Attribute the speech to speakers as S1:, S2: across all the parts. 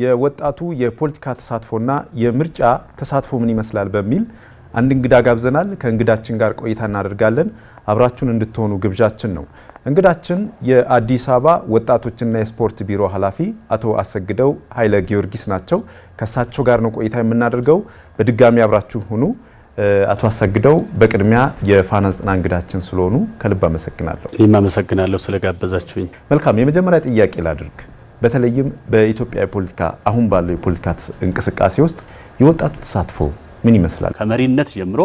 S1: የወጣቱ የፖለቲካ ተሳትፎና የምርጫ ተሳትፎ ምን ይመስላል በሚል አንድ እንግዳ ጋብዘናል። ከእንግዳችን ጋር ቆይታ እናደርጋለን። አብራችሁን እንድትሆኑ ግብዣችን ነው። እንግዳችን የአዲስ አበባ ወጣቶችና የስፖርት ቢሮ ኃላፊ አቶ አሰግደው ኃይለ ጊዮርጊስ ናቸው። ከሳቸው ጋር ነው ቆይታ የምናደርገው። በድጋሚ አብራችሁ ሁኑ። አቶ አሰግደው በቅድሚያ የፋና ዘጠና እንግዳችን ስለሆኑ ከልብ አመሰግናለሁ።
S2: እኔም አመሰግናለሁ ስለጋበዛችሁኝ።
S1: መልካም። የመጀመሪያ ጥያቄ ላድርግ። በተለይም በኢትዮጵያ ፖለቲካ አሁን ባለው የፖለቲካ እንቅስቃሴ ውስጥ የወጣቱ ተሳትፎ ምን ይመስላል?
S2: ከመሪነት ጀምሮ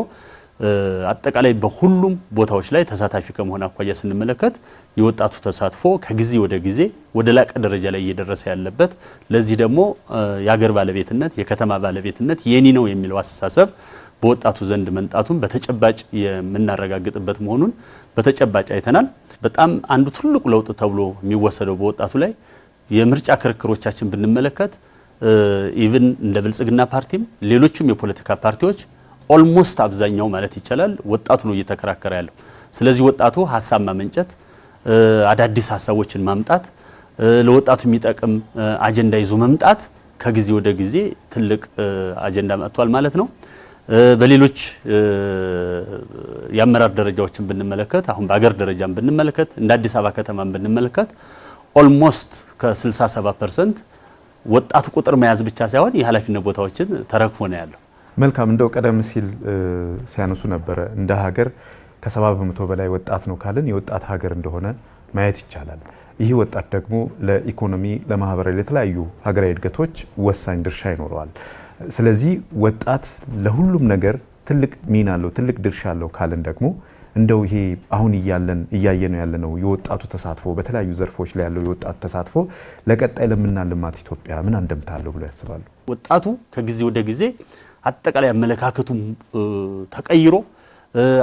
S2: አጠቃላይ በሁሉም ቦታዎች ላይ ተሳታፊ ከመሆን አኳያ ስንመለከት የወጣቱ ተሳትፎ ከጊዜ ወደ ጊዜ ወደ ላቀ ደረጃ ላይ እየደረሰ ያለበት፣ ለዚህ ደግሞ የሀገር ባለቤትነት የከተማ ባለቤትነት የኔ ነው የሚለው አስተሳሰብ በወጣቱ ዘንድ መንጣቱን በተጨባጭ የምናረጋግጥበት መሆኑን በተጨባጭ አይተናል። በጣም አንዱ ትልቁ ለውጥ ተብሎ የሚወሰደው በወጣቱ ላይ የምርጫ ክርክሮቻችን ብንመለከት ኢቭን እንደ ብልጽግና ፓርቲም ሌሎችም የፖለቲካ ፓርቲዎች ኦልሞስት አብዛኛው ማለት ይቻላል ወጣቱ ነው እየተከራከረ ያለው። ስለዚህ ወጣቱ ሀሳብ ማመንጨት፣ አዳዲስ ሀሳቦችን ማምጣት፣ ለወጣቱ የሚጠቅም አጀንዳ ይዞ መምጣት ከጊዜ ወደ ጊዜ ትልቅ አጀንዳ መጥቷል ማለት ነው። በሌሎች የአመራር ደረጃዎችን ብንመለከት አሁን በአገር ደረጃም ብንመለከት እንደ አዲስ አበባ ከተማም ብንመለከት ኦልሞስት ከ67% ወጣቱ ቁጥር መያዝ ብቻ ሳይሆን የኃላፊነት ቦታዎችን ተረክፎ ነው ያለው።
S1: መልካም። እንደው ቀደም ሲል ሲያነሱ ነበረ እንደ ሀገር ከ70% በላይ ወጣት ነው ካልን የወጣት ሀገር እንደሆነ ማየት ይቻላል። ይህ ወጣት ደግሞ ለኢኮኖሚ፣ ለማህበራዊ፣ ለተለያዩ ሀገራዊ እድገቶች ወሳኝ ድርሻ ይኖረዋል። ስለዚህ ወጣት ለሁሉም ነገር ትልቅ ሚና አለው፣ ትልቅ ድርሻ አለው ካልን ደግሞ እንደው ይሄ አሁን እያየነው ያለነው የወጣቱ ተሳትፎ በተለያዩ ዘርፎች ላይ ያለው የወጣቱ ተሳትፎ ለቀጣይ ለምናልማት ኢትዮጵያ ምን አንደምታ አለው ብሎ ያስባሉ?
S2: ወጣቱ ከጊዜ ወደ ጊዜ አጠቃላይ አመለካከቱ ተቀይሮ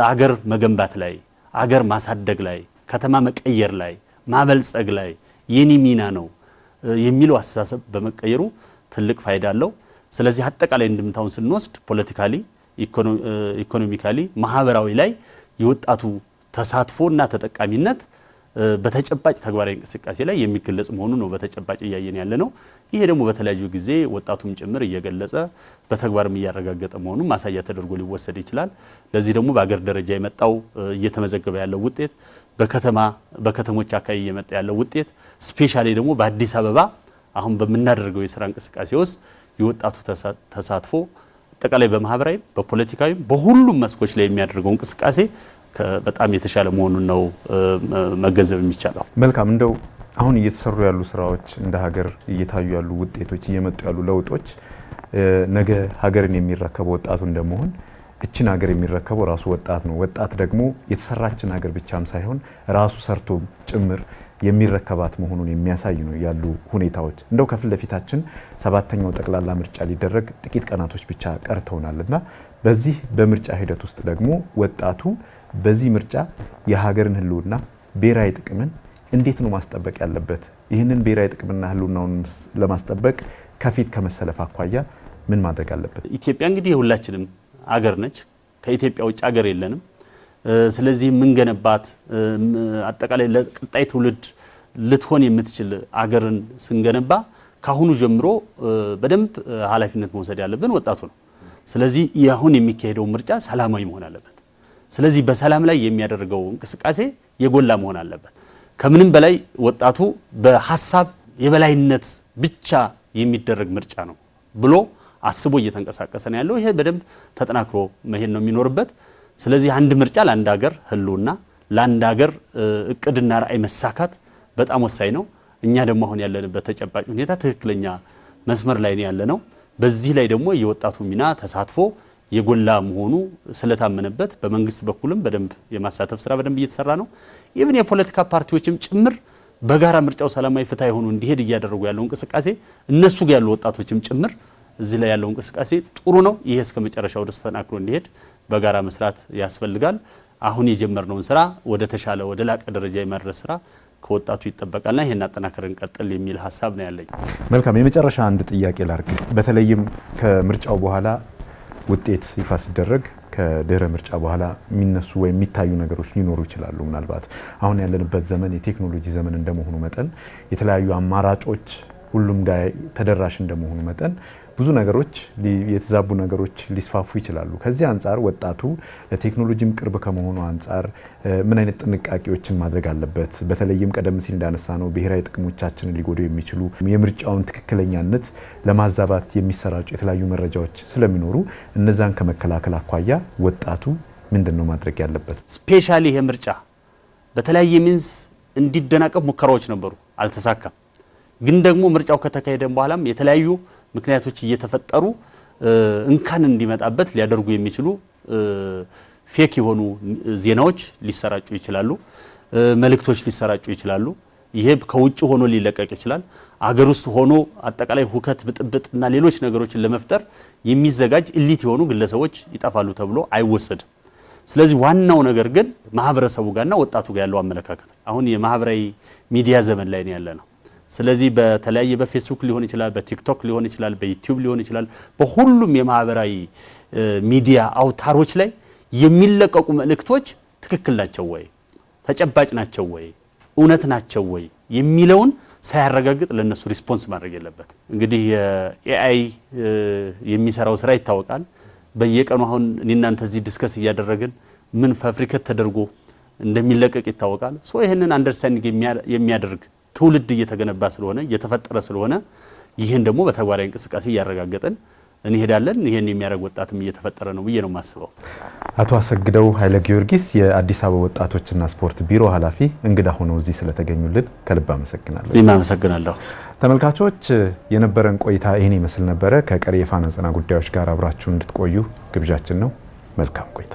S2: አገር መገንባት ላይ፣ አገር ማሳደግ ላይ፣ ከተማ መቀየር ላይ፣ ማበልጸግ ላይ የኔ ሚና ነው የሚለው አስተሳሰብ በመቀየሩ ትልቅ ፋይዳ አለው። ስለዚህ አጠቃላይ እንድምታውን ስንወስድ ፖለቲካሊ፣ ኢኮኖሚካሊ፣ ማህበራዊ ላይ የወጣቱ ተሳትፎና ተጠቃሚነት በተጨባጭ ተግባራዊ እንቅስቃሴ ላይ የሚገለጽ መሆኑ ነው በተጨባጭ እያየን ያለ ነው። ይሄ ደግሞ በተለያዩ ጊዜ ወጣቱም ጭምር እየገለጸ በተግባርም እያረጋገጠ መሆኑን ማሳያ ተደርጎ ሊወሰድ ይችላል። ለዚህ ደግሞ በአገር ደረጃ የመጣው እየተመዘገበ ያለው ውጤት፣ በከተሞች አካባቢ እየመጣ ያለው ውጤት፣ ስፔሻሊ ደግሞ በአዲስ አበባ አሁን በምናደርገው የስራ እንቅስቃሴ ውስጥ የወጣቱ ተሳትፎ አጠቃላይ በማህበራዊ፣ በፖለቲካዊ፣ በሁሉም መስኮች ላይ የሚያደርገው እንቅስቃሴ በጣም የተሻለ መሆኑን ነው መገንዘብ የሚቻለው።
S1: መልካም። እንደው አሁን እየተሰሩ ያሉ ስራዎች እንደ ሀገር እየታዩ ያሉ ውጤቶች፣ እየመጡ ያሉ ለውጦች ነገ ሀገርን የሚረከበው ወጣቱ እንደመሆን እችን ሀገር የሚረከበው ራሱ ወጣት ነው። ወጣት ደግሞ የተሰራችን ሀገር ብቻም ሳይሆን ራሱ ሰርቶ ጭምር የሚረከባት መሆኑን የሚያሳይ ነው ያሉ ሁኔታዎች። እንደው ከፊት ለፊታችን 7ኛው ጠቅላላ ምርጫ ሊደረግ ጥቂት ቀናቶች ብቻ ቀርተውናልና በዚህ በምርጫ ሂደት ውስጥ ደግሞ ወጣቱ በዚህ ምርጫ የሀገርን ህልውና፣ ብሔራዊ ጥቅምን እንዴት ነው ማስጠበቅ ያለበት? ይህንን ብሔራዊ ጥቅምና ህልውናውን ለማስጠበቅ ከፊት ከመሰለፍ አኳያ ምን ማድረግ አለበት? ኢትዮጵያ
S2: እንግዲህ የሁላችንም አገር ነች። ከኢትዮጵያ ውጭ አገር የለንም። ስለዚህ የምንገነባት አጠቃላይ ለቀጣይ ትውልድ ልትሆን የምትችል አገርን ስንገነባ ካሁኑ ጀምሮ በደንብ ኃላፊነት መውሰድ ያለብን ወጣቱ ነው። ስለዚህ አሁን የሚካሄደው ምርጫ ሰላማዊ መሆን አለበት። ስለዚህ በሰላም ላይ የሚያደርገው እንቅስቃሴ የጎላ መሆን አለበት። ከምንም በላይ ወጣቱ በሐሳብ የበላይነት ብቻ የሚደረግ ምርጫ ነው ብሎ አስቦ እየተንቀሳቀሰ ነው ያለው። ይሄ በደንብ ተጠናክሮ መሄድ ነው የሚኖርበት። ስለዚህ አንድ ምርጫ ለአንድ ሀገር ህልውና፣ ለአንድ ሀገር እቅድና ራዕይ መሳካት በጣም ወሳኝ ነው። እኛ ደግሞ አሁን ያለንበት ተጨባጭ ሁኔታ ትክክለኛ መስመር ላይ ነው ያለነው። በዚህ ላይ ደግሞ የወጣቱ ሚና ተሳትፎ የጎላ መሆኑ ስለታመነበት በመንግስት በኩልም በደንብ የማሳተፍ ስራ በደንብ እየተሰራ ነው። ኢቭን የፖለቲካ ፓርቲዎችም ጭምር በጋራ ምርጫው ሰላማዊ ፍትሃ የሆኑ እንዲሄድ እያደረጉ ያለው እንቅስቃሴ እነሱ ጋር ያሉ ወጣቶችም ጭምር እዚህ ላይ ያለው እንቅስቃሴ ጥሩ ነው። ይሄ እስከ መጨረሻው ድረስ ተጠናክሮ እንዲሄድ በጋራ መስራት ያስፈልጋል። አሁን የጀመርነውን ስራ ወደ ተሻለ ወደ ላቀ ደረጃ የማድረስ ስራ ከወጣቱ ይጠበቃልና ይሄን አጠናክረን ቀጥል የሚል ሐሳብ ነው ያለኝ።
S1: መልካም። የመጨረሻ አንድ ጥያቄ ላርግ። በተለይም ከምርጫው በኋላ ውጤት ይፋ ሲደረግ ከድህረ ምርጫ በኋላ የሚነሱ ወይ የሚታዩ ነገሮች ሊኖሩ ይችላሉ። ምናልባት አሁን ያለንበት ዘመን የቴክኖሎጂ ዘመን እንደመሆኑ መጠን የተለያዩ አማራጮች ሁሉም ጋር ተደራሽ እንደመሆኑ መጠን ብዙ ነገሮች የተዛቡ ነገሮች ሊስፋፉ ይችላሉ። ከዚህ አንፃር ወጣቱ ለቴክኖሎጂም ቅርብ ከመሆኑ አንፃር ምን አይነት ጥንቃቄዎችን ማድረግ አለበት? በተለይም ቀደም ሲል እንዳነሳ ነው ብሔራዊ ጥቅሞቻችንን ሊጎዱ የሚችሉ የምርጫውን ትክክለኛነት ለማዛባት የሚሰራጩ የተለያዩ መረጃዎች ስለሚኖሩ እነዛን ከመከላከል አኳያ ወጣቱ ምንድነው ማድረግ ያለበት?
S2: ስፔሻሊ ይሄ ምርጫ በተለያየ ሚንስ እንዲደናቀፍ ሙከራዎች ነበሩ፣ አልተሳካም። ግን ደግሞ ምርጫው ከተካሄደ በኋላም የተለያዩ ምክንያቶች እየተፈጠሩ እንካን እንዲመጣበት ሊያደርጉ የሚችሉ ፌክ የሆኑ ዜናዎች ሊሰራጩ ይችላሉ፣ መልእክቶች ሊሰራጩ ይችላሉ። ይሄ ከውጭ ሆኖ ሊለቀቅ ይችላል። አገር ውስጥ ሆኖ አጠቃላይ ሁከት ብጥብጥና ሌሎች ነገሮችን ለመፍጠር የሚዘጋጅ ኢሊት የሆኑ ግለሰቦች ይጠፋሉ ተብሎ አይወሰድም። ስለዚህ ዋናው ነገር ግን ማህበረሰቡ ጋርና ወጣቱ ጋር ያለው አመለካከት አሁን የማህበራዊ ሚዲያ ዘመን ላይ ነው ያለነው። ስለዚህ በተለያየ በፌስቡክ ሊሆን ይችላል፣ በቲክቶክ ሊሆን ይችላል፣ በዩቲዩብ ሊሆን ይችላል፣ በሁሉም የማህበራዊ ሚዲያ አውታሮች ላይ የሚለቀቁ መልእክቶች ትክክል ናቸው ወይ፣ ተጨባጭ ናቸው ወይ፣ እውነት ናቸው ወይ የሚለውን ሳያረጋግጥ ለነሱ ሪስፖንስ ማድረግ የለበት። እንግዲህ የኤአይ የሚሰራው ስራ ይታወቃል። በየቀኑ አሁን እናንተ እዚህ ዲስከስ እያደረግን ምን ፋብሪኬት ተደርጎ እንደሚለቀቅ ይታወቃል። ሶ ይሄንን አንደርስታንዲንግ የሚያደርግ ትውልድ እየተገነባ ስለሆነ እየተፈጠረ ስለሆነ ይሄን ደግሞ በተግባራዊ እንቅስቃሴ እያረጋገጠን እንሄዳለን። ይሄን የሚያደርግ ወጣትም እየተፈጠረ ነው ብዬ ነው የማስበው።
S1: አቶ አሰግደው ኃይለ ጊዮርጊስ የአዲስ አበባ ወጣቶችና ስፖርት ቢሮ ኃላፊ እንግዳ ሆነው እዚህ ስለተገኙልን ከልብ አመሰግናለሁ።
S2: እኔም አመሰግናለሁ።
S1: ተመልካቾች የነበረን ቆይታ ይሄን ይመስል ነበረ። ከቀሪ የፋና ዘና ጉዳዮች ጋር አብራችሁ እንድትቆዩ ግብዣችን ነው። መልካም ቆይታ።